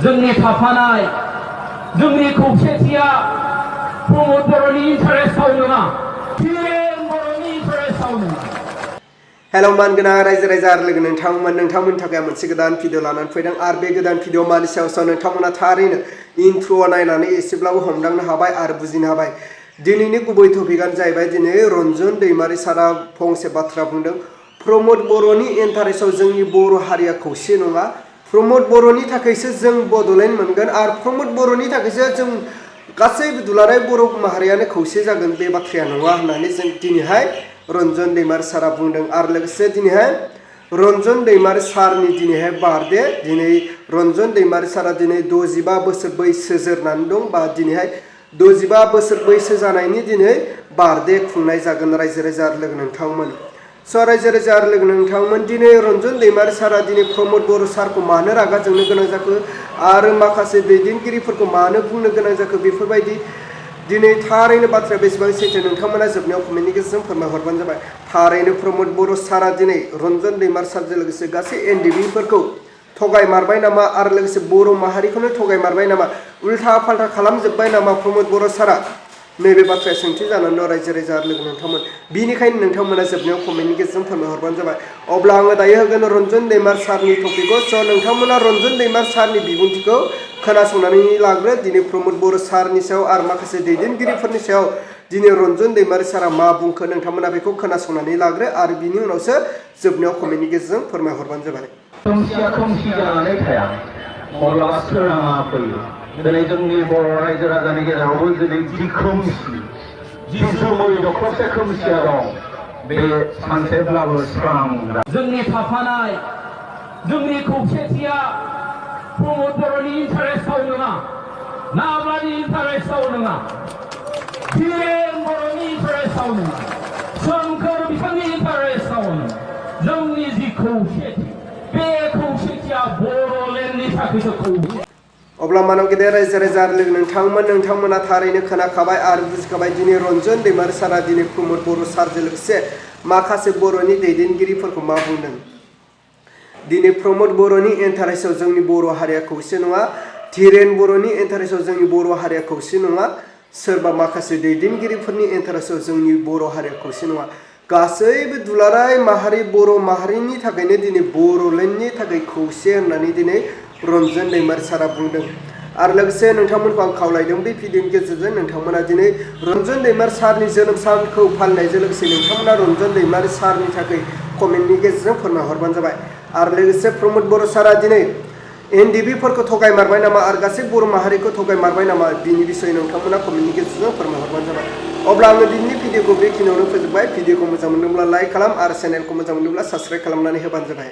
जोंनि थाफानाय जोंनि खौसेथिया प्रमद बर'नि इन्टारेस्टआव नङा, धीरेन बर'नि इन्टारेस्टआव नङा। हेलो मानगोनां रायजो राजा आरो लोगो नोंथांमोननि थाखाय मोनसे गोदान भिडिअ लानानै फैदों आरो बे गोदान भिडिअ मानि सायावसो नोंथांमोना थारैनो इन्ट्र' नायनानै एसेब्लाबो हमदांनो हाबाय आरो बुजिनो हाबाय। दिनैनि गुबै टपिकआनो जाहैबाय दिनै रन्जन दैमारि सारा फंसे बाथ्रा बुंदों, प्रमद बर'नि इन्टारेस्टआव जोंनि बर' हारिया खौसे नङा, प्रमद बर'नि थाखायसो जों बड'लेण्ड मोनगोन आरो प्रमद बर'नि थाखायसो जों गासैबो दुलाराय बर' माहारियानो खौसे जागोन, बे बाथ्राया नङा होननानै जों दिनैहाय रन्जन दैमारि सारा बुंदों। आरो लोगोसे दिनैहाय रन्जन दैमारि सारनि दिनैहाय बार्थडे, दिनै रन्जन दैमारि सारा दिनै 65 बोसोर बैसो जोरनानै दं, बा दिनैहाय 65 बोसोर बैसो जानायनि दिनै बार्थडे खुंनाय जागोन रायजो राजा आरो लोगो नोंथांमोन। स' रायजो राजा आरो लोगो नोंथांमोन, दिनै रन्जन दैमारि सारा दिनै प्रमद बर' सारखौ मानो रागा जोंनो गोनां जाखो आरो माखासे दैदेनगिरिफोरखौ मानो बुंनो गोनां जाखो, बेफोरबायदि दिनै थारैनो बाथ्राया बेसेबां सैथो नोंथांमोना जोबनायाव कमेन्टनि गेजेरजों फोरमायहरबानो जाबाय। थारैनो प्रमद बर' सारा दिनै रन्जन दैमारि सारजों लोगोसे गासै एनडिबिफोरखौ थगायमारबाय नामा आरो लोगोसे बर' माहारिखौनो थगायमारबाय नामा, उल्था फाल्था खालामजोब्बाय नामा प्रमद बर' सारा, नैबे बाथ्राया सोंथि जानानै दं रायजो राजा आरो लोगो नोंथांमोन। बिनिखायनो नोंथांमोना जोबनायाव कमेन्टनि गेजेरजों फोरमायहरबानो जाबाय। अब्ला आङो दायो होगोन रन्जन दैमारि सारनि टपिकखौ। स' नोंथांमोना रन्जन दैमारि सारनि बिबुंथिखौ खोनासंनानै लाग्रो। दिनै प्रमद बर' सारनि सायाव आरो माखासे दैदेनगिरिफोरनि सायाव दिनै रन्जन दैमारि सारा मा बुंखो, नोंथांमोना बेखौ खोनासंनानै लाग्रो आरो बिनि उनावसो जोबनायाव कमेन्टनि गेजेरजों फोरमायहरबानो जाबाय। खोमसिया खोमसि जानानै थाया, माब्लाबा सोराङा फैयो। दिनै जोंनि बर' रायजो राजानि गेजेरावबो दिनै जि खोमसि, जि जोमै दखरसे खोमसिया दं, बे सानसेब्लाबो स्रां। जोंनि थाफानाय जोंनि खौसेथिया प्रमद बर'नि इन्टारेस्टआव नङा, नाब्लानि इन्टारेस्टआव नङा, धीरेन बर'नि इन्टारेस्टआव नङा, सोमखोर बिफांनि इन्टारेस्टआव नङा। जोंनि जि खौसेथि, बे खौसेथिया बड'लेण्डनि थाखायसो खौसे। अब्ला मानव गेदेर रायजो राजा आरो लोगो नोंथांमोना थारैनो खोनाखाबाय आरो बुजिखाबाय। दिनै रन्जन दैमारि सारा दिनै प्रमद बर' सारजों लोगोसे माखासे बर'नि दैदेनगिरिफोरखौ मा बुंदों। दिनै प्रमद बर'नि इन्टारेस्टआव जोंनि बर' हारिया खौसे नङा, धीरेन बर'नि इन्टारेस्टआव जोंनि बर' हारिया खौसे नङा, सोरबा माखासे दैदेनगिरिफोरनि इन्टारेस्टआव जोंनि बर' हारिया खौसे नङा, गासैबो दुलाराय माहारि बर' माहारिनि थाखायनो दिनै बड'लेण्डनि थाखाय खौसे होननानै दिनै रन्जन दैमारि सारा बुंदों। आरो लोगोसे नोंथांमोनखौ आं खावलायदों बे भिडिअनि गेजेरजों नोंथांमोना दिनै रन्जन दैमारि सारनि जोनोम सानखौ फालिनायजों लोगोसे नोंथांमोना रन्जन दैमारि सारनि थाखाय कमेन्टनि गेजेरजों फोरमायहरबानो जाबाय। आरो लोगोसे प्रमद बर' सारा दिनै एनडिबिफोरखौ थगायमारबाय नामा आरो गासै बर' माहारिखौ थगायमारबाय नामा, बिनि बिसय नोंथांमोना कमेन्टनि गेजेरजों फोरमायहरबानो जाबाय। अब्ला आङो दिनैनि भिडिअखौ बेखिनियावनो फोजोबबाय। भिडिअखौ मोजां मोनदोंब्ला लाइक खालाम आरो चेनेलखौ मोजां मोनदोंब्ला साबस्क्राइब खालामनानै होबानो जाबाय।